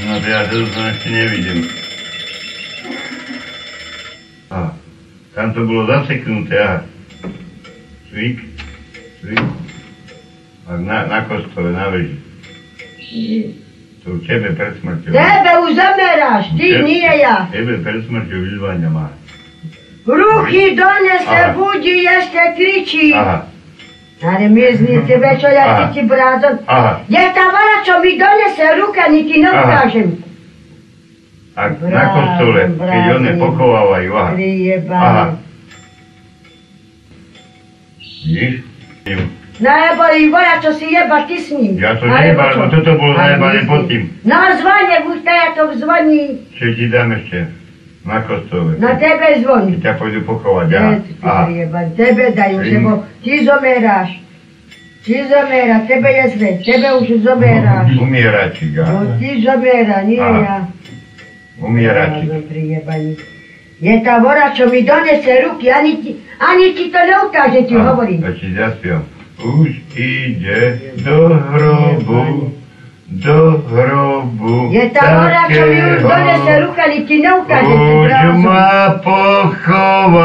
No to ja to ešte nevidím. Aha. Tam to bolo zaseknuté, aha. Cvik. A na kostole, na veži. To u tebe pred smrťou. Tebe už zomeráš, ty nie ja. Tebe pred smrťou vyzvania má. Ruchy donese, budí, ešte kričí. Aha. Ale mizni tebe, čo ja ti brázon. Aha. Je tá vola, čo mi donese ruka, ni ti neukážem. A na kostole, keď one pochovávajú, aha. Aha. Vidíš? Najebali vola, čo si jeba, ty s ním. Ja to nejebal, bo toto bolo najebané pod tým. Na zvane, buď ja to zvoní. Čo ti dám ešte? Na kostole. Na tebe zvoní. Ťa pôjdu pochovať, aha. Tebe dajú, lebo ty zomeráš. Ty zomeráš, tebe je zle, tebe už zomeráš. Umieračík, aha. No ty zomera, nie ja. Umieračík. Je tá vora, čo mi donese ruky, ani ti to neukáže, ti hovorím. Ja ti zaspievam. Už ide do hrobu. Je tá vora, čo mi už donese ruka, ani ti neukáže, ti už ma pochováva.